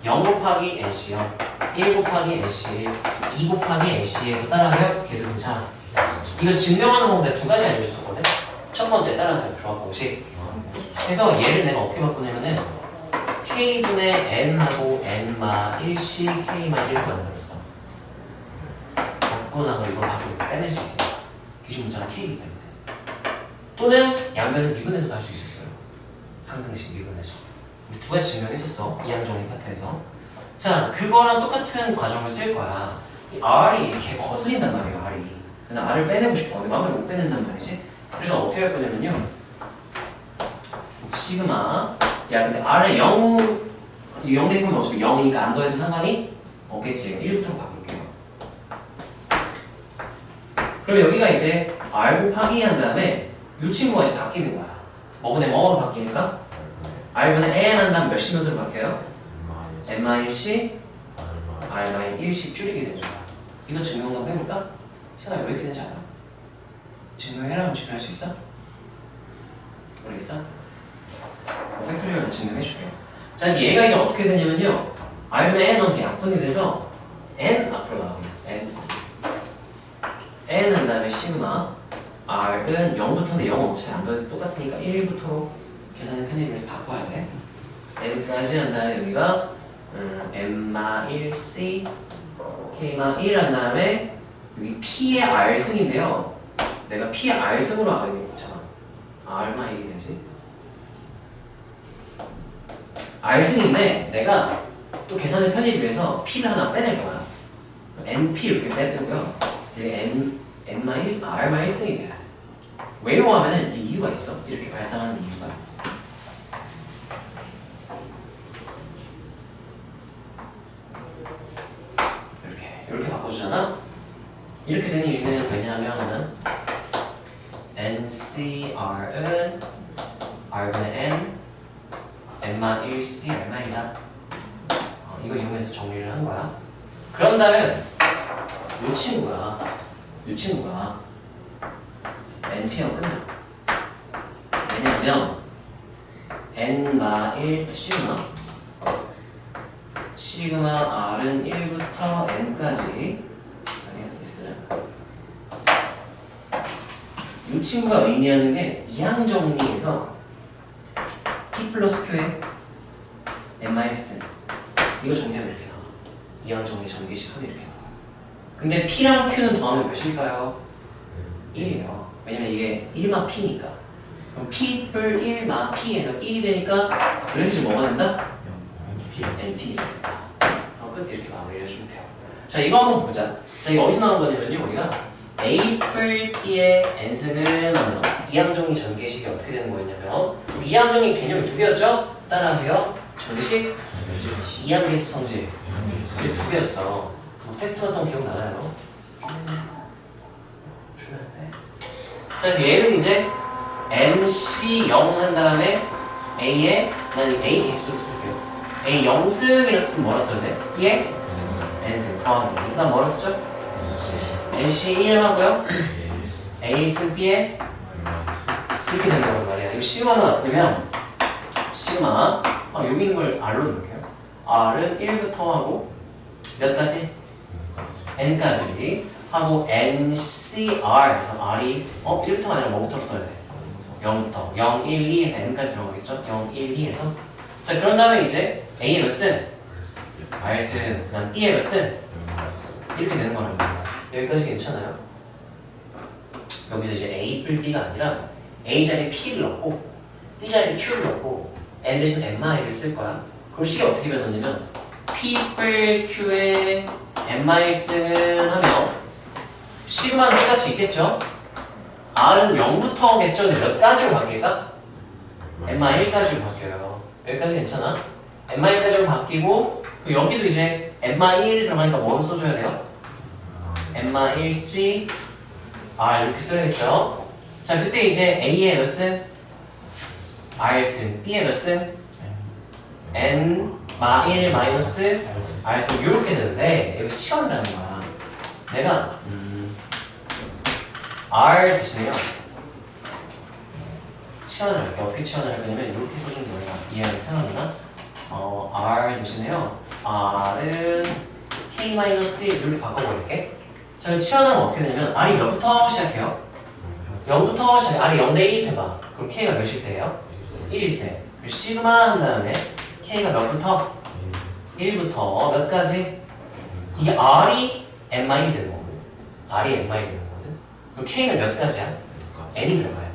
0 곱하기 NC 0 1 곱하기 NC 1 2 곱하기 NC에서 따라서 계속 괜찮아. 이거 증명하는 건데 두 가지 알려줬었거든. 첫 번째 따라서 조합 공식. 그래서 얘를 내가 어떻게 바꾸냐면은 K분의 N하고 N마 1C K만 이렇게 만들었어. 적분하고 이거 바꾸고 빼낼 수 있습니다. 기준 문자가 K이기 때문에. 또는 양변을 미분해서도 할 수 있었어요. 한 등씩 미분해서. 두 가지 증명했었어. 이항정리 파트에서. 자, 그거랑 똑같은 과정을 쓸 거야. 이 R이 이렇게 거슬린단 말이에요, R이. 근데 R을 빼내고 싶어. 근데 마음대로 못 빼낸단 말이지. 그래서 어떻게 할 거냐면요. 시그마. 야, 근데 R에 0 대입하면 어차피 0이니까 안 더해도 상관이 없겠지. 1부터 바꿀게요. 그럼 여기가 이제 R 곱하기 한 다음에 이 친구가 이제 바뀌는 거야. 뭐분의 뭐로 바뀌니까? r분의 n 한 다음 몇씩 몇으로 바뀌어요? n-c r-1씩 줄이게 되는 거야. 이거 증명 한번 해볼까? 시간이 왜 이렇게 되는지 알아? 증명해라면 증명할 수 있어? 모르겠어? 팩토리얼로 증명해줄게요. 자, 그래서 얘가 이제 어떻게 되냐면요. r분의 n 넣어서 약분이 돼서 n 앞으로 나옵니다. n 한 다음에 시그마 r은 0부터인데 0은 어차피 안 더해도 똑같으니까 1부터로 계산의 편의점에서 바꿔야 돼. n까지 한 다음에 여기가 n-1c k마1 한 다음에 여기 p의 r승인데요. 내가 p의 r승으로 잠깐 r마 1이 되지? r승인데 내가 또 계산의 편의를 위해서 p를 하나 빼낼 거야. np 이렇게 빼고요. 여기 n-1, r마 1승이 돼요. 왜요? 하면은 이유가 있어. 이렇게 발생하는 이유가. 이렇게 바꿔주잖아? 이렇게 되는 이유는 왜냐하면 NCR은 R분의 N, N-1C, R만이다. 이거 이용해서 정리를 한 거야. 그런 다음에 이 친구가 NP형 끝나. 왜냐하면 N-1 시그마 R은 1부터 N까지 이 친구가 의미하는 게 이항 정리에서 P 플러스 Q에 N-, 이거 정리하면 이렇게 나와. 이항 정리 전개식 하면 이렇게 나와. 근데 P랑 Q는 더하면 몇일까요? 1이에요. 왜냐면 이게 1마 P니까. 그럼 P뿔 1마 P에서 1이 되니까 그래서 지금 뭐가 된다? NP. 끝 이렇게 마무리를 해주면 돼요. 자, 이거 한번 보자. 자, 이거 어디서 나온 거냐면요. 우리가 A뿔 B의 N승은 하면 이항정리 전개식이 어떻게 되는 거였냐면 우리 이항정리 개념이 두 개였죠? 따라하세요. 전개식 이항계수 성질 이게 두 개였어. 테스트 했던 기억나나요? 자, 그래서 얘는 이제 NC 0 한 다음에 A에 난 A 개수를 쓸게요. A 0승이라고 쓰면 뭐라 써야 돼? B에 N승 더하기. 그러니까 뭐라 쓰죠? NC 1 하고요. A 승 B에 이렇게 되는 거란 말이야. 이 시그마는 어떻게 되면 시그마 여기 있는 걸 R로 넣을게요. R은 1부터 하고 몇 가지? N까지 하고 NCR 그래서 R이 1부터가 아니라 뭐부터 써야 돼? 0부터 0, 1, 2에서 N까지 들어가겠죠? 0, 1, 2에서 자 그런 다음에 이제 A의 몇 승? R승 그 다음 B의 몇 승? 이렇게 되는 거란 말이야. 여기까지 괜찮아요? 여기서 이제 A 뿔 B가 아니라 A 자리에 P를 넣고 B 자리에 Q를 넣고 N 대신 N-를 쓸 거야. 그럼 식이 어떻게 변하냐면 P 뿔 Q에 N-승은 하면 시그마는 똑같이 있겠죠? R은 0부터겠죠? 근데 몇 가지로 바뀔까? N-1까지로 바뀌어요. 여기까지 괜찮아? N-1까지로 바뀌고 여기도 이제 N-1 들어가니까 뭐로 써줘야 돼요? N-1C R 이렇게 써야겠죠? 자 그때 이제 A의 몇 승? R승 B의 몇 승? N-1 마이너스 R승 이렇게 되는데 여기서 치환을 하는 거야. 내가 R 대신에요 치환을 할게. 어떻게 치환을 할 거냐면 이렇게 써주는 거예요. 이해하기 편하구나. R 대신에요 R은 K-1 이렇게 바꿔버릴게. 자 그럼 치환하면 어떻게 되냐면 R이 몇부터 시작해요? 0부터 시작해. R이 0대 1일 때봐. 그럼 K가 몇일 때예요? 1일 때. 그리고 시그마 한 다음에 K가 몇부터? 1부터 몇 가지? 이게 R이 N-이 되는 거거든. R이 N-이 되는 거거든. 그럼 K는 몇 가지야? N이 들어가야 돼.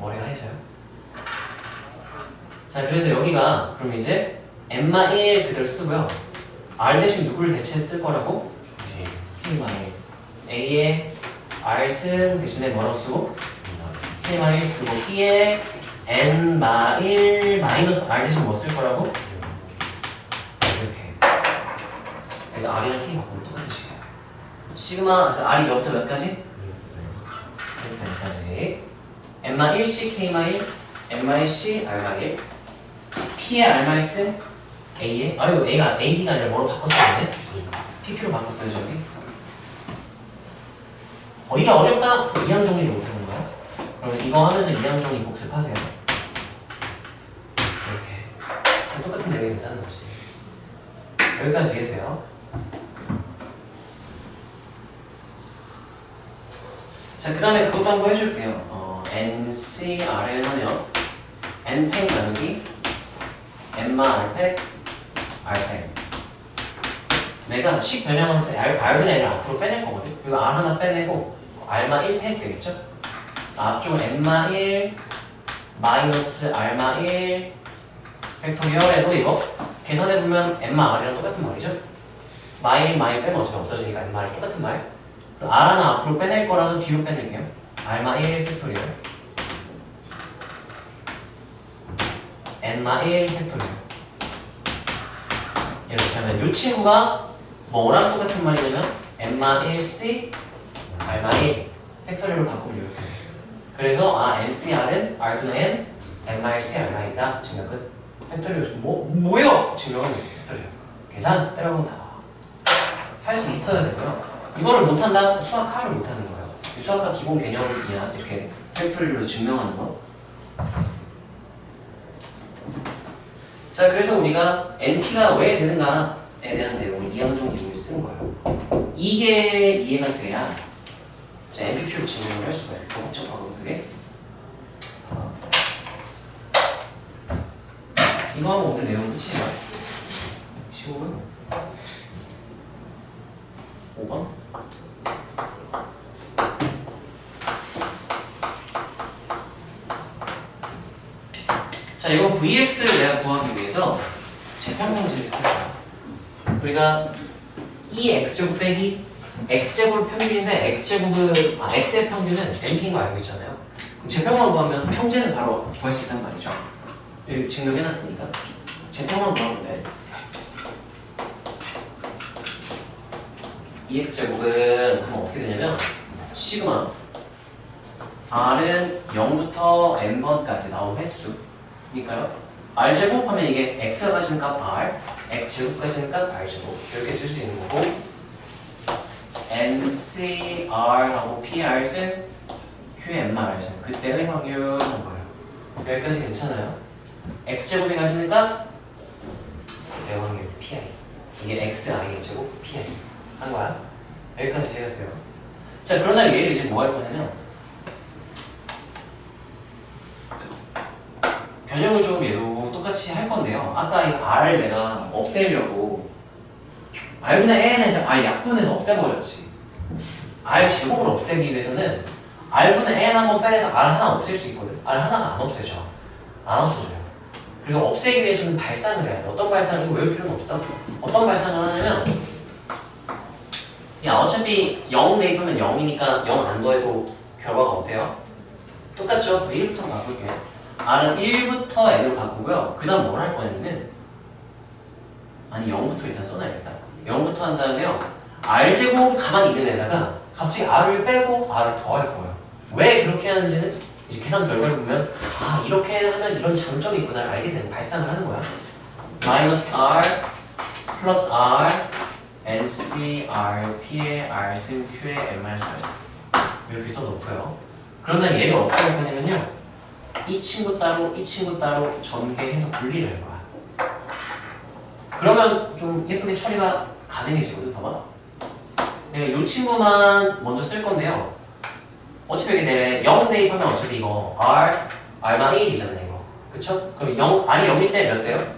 머리가 하얘져요? 자 그래서 여기가 그럼 이제 N-1 그대로 쓰고요. R 대신 누구를 대체했을 거라고? K-1 A의 R승 대신에 뭐라고 쓰고? K-1 쓰고 B의 N-1 마이너스 R 대신 뭐 쓸 거라고? 이렇게 그래서 R이랑 K 바꾸면 똑같은 식이에요. 시그마, 그래서 R이 몇부터 몇까지? 여기까지. M마 1C, K마 1, M마 1C, R마 1. P의 R마이스 A에, 아유, A가 AB가 아니라 뭐로 바꿨어야 되네? PQ로 바꿨어요, 저기. 이게 어렵다? 이항 정리를 못하는 거야? 그러면 이거 하면서 이항 정리 복습하세요. 이렇게. 똑같은 내용이 된다는 거지. 여기까지 이해돼요? 자, 그 다음에 그것도 한번 해줄게요. NCRN 하면 N팩 나누기 N마 R팩 R팩. 내가 식 변형하면서 R분의 N을 앞으로 빼낼 거거든. 그리고 R 하나 빼내고 R마 1팩 되겠죠? 앞쪽은 N마 1 마이너스 R마 1 팩토리얼에도 이거 계산해보면 N마 R이랑 똑같은 말이죠? 마이 빼면 어차피 없어지니까 N마 R 똑같은 말. 그럼 R 하나 앞으로 빼낼 거라서 뒤로 빼낼게요. R마 1 팩토리얼 N마 1 팩토리얼. 이렇게 하면 이 친구가 뭐랑 똑같은 말이냐면 N마 1C R마 1 팩토리얼로 바꾸면 이렇게 돼요. 그래서 NCR은 R분의 N N마 1C R마 1이다. 증명 끝. 팩토리얼 뭐요? 증명은 팩토리얼. 계산 때려보면 다 할 수 있어야 되고요. 이거를 못한다? 수학하를 못하는 거예요. 수학과 기본 개념이야. 이렇게 팩토리얼로 증명하는 거. 자, 그래서 우리가 NP가 왜 되는가에 대한 내용을 이항정 이론을 쓴 거예요. 이게 이해가 돼야 자, NPQ로 증명을 할 수가 있고, 복잡하고 그게. 이거 하면 오늘 내용 끝이죠. 15분? 5번? 자, 이건 VX를 내가 구하기 위해서 재평형제를 쓸 거야. 우리가 이 X제곱 빼기 X제곱 평균인데 X의 평균은 NP인 거 알고 있잖아요. 그럼 재평만 구하면 평제는 바로 구할 수 있단 말이죠. 여기 증명해놨으니까 재평만 구하면 돼. 2x제곱은 그럼 어떻게 되냐면 시그마 r은 0부터 n번까지 나온 횟수니까요. r제곱 하면 이게 x가 가지는 값 r, x제곱 가지는 값 r제곱 이렇게 쓸 수 있는 거고 ncr하고 pr승 qn마 r승 그때의 확률은 뭐예요? 여기까지 괜찮아요? x제곱이 가지는 값 그때의 확률 pi 이게 xi 제곱 pi 한 거야. 여기까지 이해가 돼요. 자, 그러나 얘를 이제 뭐 할 거냐면 변형을 좀 얘도 똑같이 할 건데요. 아까 이 R을 내가 없애려고 R분의 N에서 R 약분해서 없애버렸지. R 제곱을 없애기 위해서는 R분의 N 한번 빼내서 R 하나 없앨 수 있거든. R 하나가 안 없애져. 안 없어져요. 그래서 없애기 위해서는 발상을 해야 돼. 어떤 발상을 이거 외울 필요는 없어. 어떤 발상을 하냐면 야, 어차피 0 대입하면 0이니까 0 안 더해도 결과가 어때요? 똑같죠? 1부터 바꿀게요. R은 1부터 N으로 바꾸고요. 그 다음 뭘 할 거냐면 아니 0부터 일단 써놔야겠다. 0부터 한 다음에요. R제곱 가만히 있는 애다가 갑자기 R을 빼고 R을 더할 거예요. 왜 그렇게 하는지는 이제 계산 결과를 보면 아 이렇게 하면 이런 장점이 있구나를 알게 되는 발상을 하는 거야. 마이너스 R 플러스 R NC, R, P의 R승, Q의 M-R승 이렇게 써놓고요. 그러면 얘를 어떻게 할 거냐면요. 이 친구 따로, 이 친구 따로 전개해서 분리를 할 거야. 그러면 좀 예쁘게 처리가 가능해지거든. 봐봐. 내가 이 친구만 먼저 쓸 건데요. 어차피 이게 0 대입하면 어차피 이거 R만 1이잖아요. 이거. 그쵸? 그럼 R이 0일 때 몇 대요?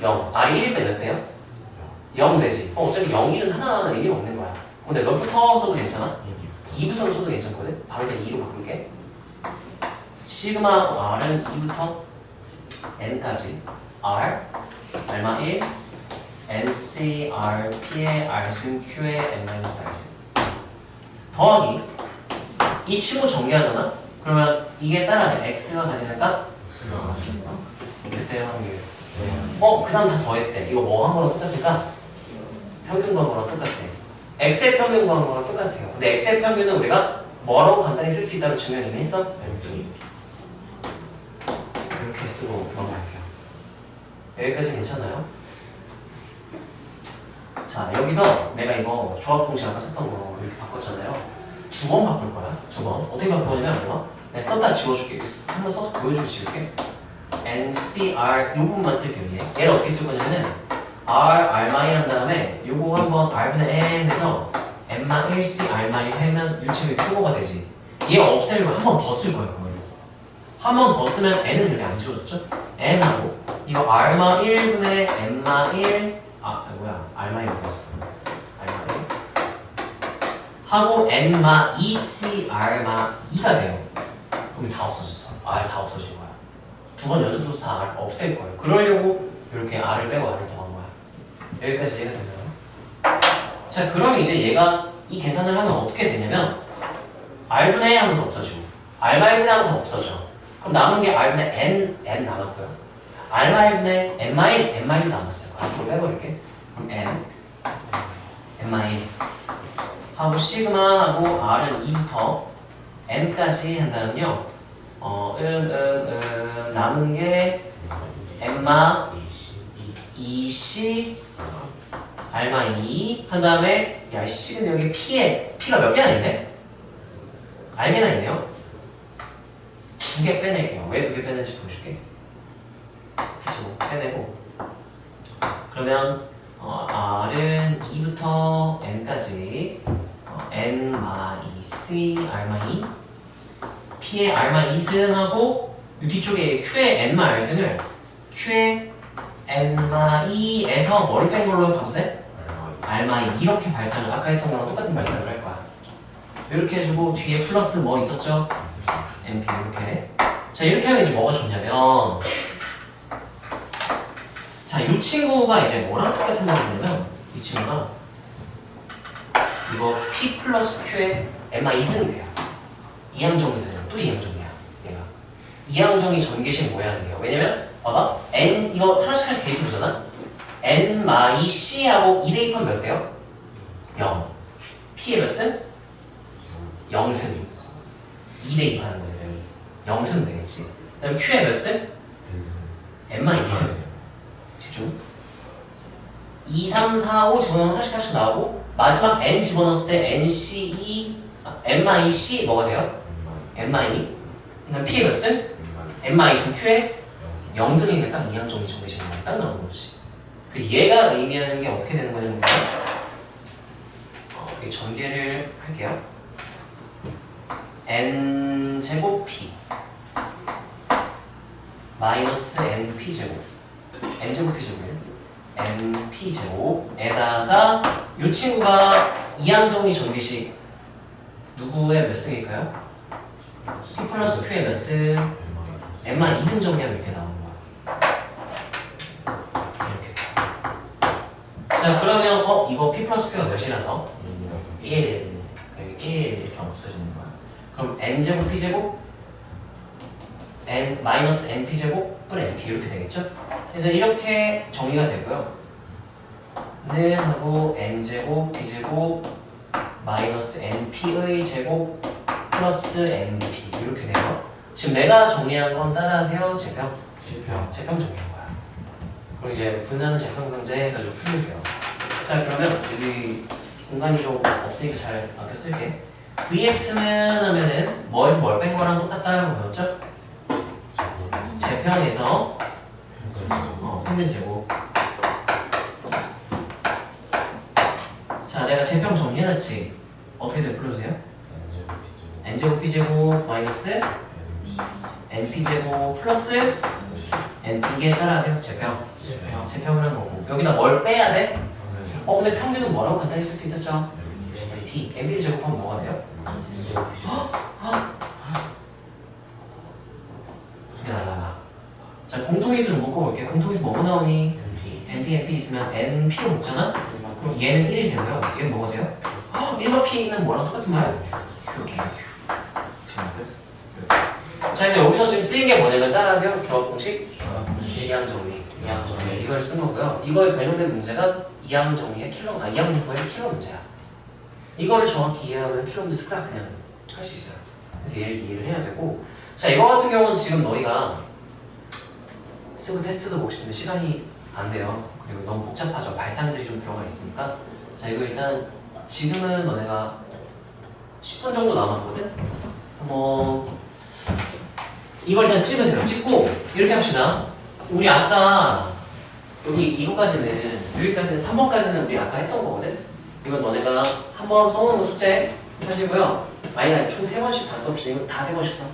0. R이 1일 때 몇 대요? 0 되지. 어차피 0, 1은 하나하나 의미가 없는 거야. 근데 몇부터 써도 괜찮아? 2부터 써도 괜찮거든? 바로 그냥 2로 바꿀게. 시그마하고 R은 2부터 N까지 R, R마 1, NC, R, P의 R승, Q의 N-R승 더하기 이 친구 정리하잖아? 그러면 이게 따라서 X가 가지는 값?
X가 가지는 거
그때 확률 그 다음 다 더했대. 이거 뭐 한 거랑 똑같을까? 평균 구한 거랑 똑같아. x의 평균 구한 거랑 똑같아요. 근데 x의 평균은 우리가 뭐라고 간단히 쓸 수 있다고 증명 이미 했어? 이렇게 쓰고 넘어갈게요. 여기까지 괜찮아요? 자, 여기서 내가 이거 조합 공식 아까 썼던 거 이렇게 바꿨잖아요. 2번 바꿀 거야. 2번. 어떻게 바꿀 거냐면 내가 썼다 지워줄게. 한번 써서 보여주고 지울게. NCR 이 부분만 쓸게요. 얘를 어떻게 쓸 거냐면은 R1한 다음에 요거 한번 R분의 N 해서 N-1C R- 하면 유치원이 표고가 되지. 얘 없애려고 한 번 더 쓸 거예요. 한 번 더 쓰면 N은 여기 안 지워졌죠? N하고 이거 R-1분의 N-1 R-를 풀었어. R-1 하고 N-2C R-2가 돼요. 그럼 다 없어졌어. R 다 없어진 거야. 2번 연속해서 다 R 없앨 거예요. 그러려고 이렇게 R을 빼고 R을 더한 거야. 여기까지 이해가 되나요? 자, 그럼 이제 얘가 이 계산을 하면 어떻게 되냐면 R분의 A 하면서 없어지고 R-분의 하면서 없어져. 그럼 남은 게 R분의 N 남았고요. R-분의 N-도 남았어요. 앞으로 빼버릴게. 그럼 N 하고 시그마하고 R은 2부터 N까지 한다면요. 남은 게 N마 2C R마 2 한 다음에 야 씨 근데 여기 P가 몇 개나 있네? R개나 있네요? 2개 빼낼게요. 왜 2개 빼는지 보여줄게. P15 빼내고 그러면 R은 2부터 N까지 N마 2C R마 2 P의 R마 2승하고 이 뒤쪽에 Q의 N마 R승을 Q의 N마 2에서 뭐를 뺀 걸로 봐도 돼? R마 2 이렇게 발산을 아까 했던 거랑 똑같은 발산을 할 거야. 이렇게 해주고 뒤에 플러스 뭐 있었죠? NP 이렇게. 자 이렇게 하면 이제 뭐가 좋냐면 자 이 친구가 이제 뭐랑 똑같은 말이냐면 이 친구가 이거 P 플러스 Q의 N마 2승이 돼요. 이항정이 되요. 또 이항정이야. 얘가 이항정이 전개식 모양이에요. 왜냐면 봐봐 N 이거 하나씩 대입해보잖아. N-, C하고 2 대입하면 몇 대요? 0. P의 몇 승? 0승. 2 대입하는 거예요. 0승 되겠지. 그 다음에 Q의 몇 승? N-, 2승. 집중. 2, 3, 4, 5 집어넣으면 하나씩 나오고 마지막 N 집어넣었을 때 NC2 N-C 뭐가 돼요? N-2. 그 다음 P의 몇 승? N-2승 Q의 0승이니까 딱 이항정리 정리식이 딱 나오는 거지. 그래서 얘가 의미하는 게 어떻게 되는 거냐면 이 전개를 할게요. N제곱 P 마이너스 NP제곱 N제곱 P제곱이에요. NP제곱에다가 이 친구가 이항정리 전개식 누구의 몇 승일까요? P 플러스 Q의 몇 승? M만 2승 정리하면 이렇게 나오는 거야. 이렇게. 자 그러면 이거 P 플러스 Q가 몇이라서? 1 이렇게 없어지는 거야. 그럼 N제곱 P제곱 N 마이너스 NP제곱 플 NP 이렇게 되겠죠? 그래서 이렇게 정리가 되고요. 는 하고 N제곱 P제곱 마이너스 NP의 제곱 플러스 NP 이렇게 돼요. 지금 내가 정리한 건 따라하세요. 제평 정리한 거야. 그리고 이제 분산은 제평강제 해가지고 풀면 돼요. 자 그러면 우리 공간이 좀 없으니까 잘 아껴 쓸게. VX는 하면은 뭐에서 뭘 뺀 거랑 똑같다라고 배웠죠? 제평에서 평균 제곱. 자 내가 제평 정리해놨지? 어떻게 돼? 불러주세요. N제곱 P제곱 마이너스 NP제곱 플러스 NP에 따라하세요. 제평을 한 거고 여기다 뭘 빼야 돼? 근데 평균은 뭐라고 간단히 쓸 수 있었죠? NP. NP를 제곱하면 뭐가 돼요? 야, 자 공통인수를 묶어볼게요. 공통인수 뭐가 나오니? NP 있으면 NP로 묶잖아? 그럼 얘는 1이 되고요. 얘는 뭐가 돼요? 1과 P는 뭐랑 똑같은 말? 자 이제 여기서 지금 쓰인 게 뭐냐면 따라하세요. 조합 공식 이항 정리
이항
네,
정리.
이걸 쓴 거고요. 이거에 변형된 문제가 이항 정리의 이항 문법의 킬러 문제야. 이거를 정확히 이해하면 킬러 문제 쓱싹 그냥 할 수 있어요. 그래서 얘를 이해를 해야 되고, 자 이거 같은 경우는 지금 너희가 쓰고 테스트도 보고 싶은데 시간이 안 돼요. 그리고 너무 복잡하죠. 발상들이 좀 들어가 있으니까. 자 이거 일단 지금은 너네가 10분 정도 남았거든? 이걸 일단 찍으세요. 찍고 이렇게 합시다. 우리 아까 여기까지는 3번까지는 우리 아까 했던 거거든? 이건 너네가 한번 써오는 거 숙제 하시고요. 아니 총 3번씩 다 써봅시다. 이거 다 3번씩 써.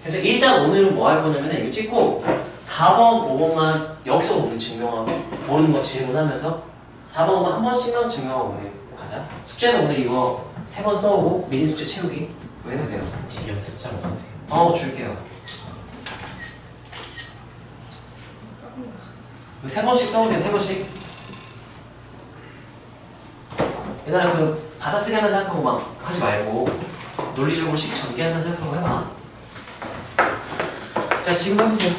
그래서 일단 오늘은 뭐 할 거냐면 이거 찍고 4번, 5번만 여기서 오늘 증명하고 모르는 거 질문하면서 4번, 5번 한 번씩만 증명하고 오늘 가자. 숙제는 오늘 이거 3번 써오고 미니 숙제 채우기 이거 해보세요.
혹시 연습장 없으세요?
줄게요. 이거 3번씩 써보세요. 3번씩. 얘들아 그 받아쓰기 한다 생각하고 막 하지 말고 논리적으로 식 전개한다 생각하고 해봐. 자 지금 해보세요.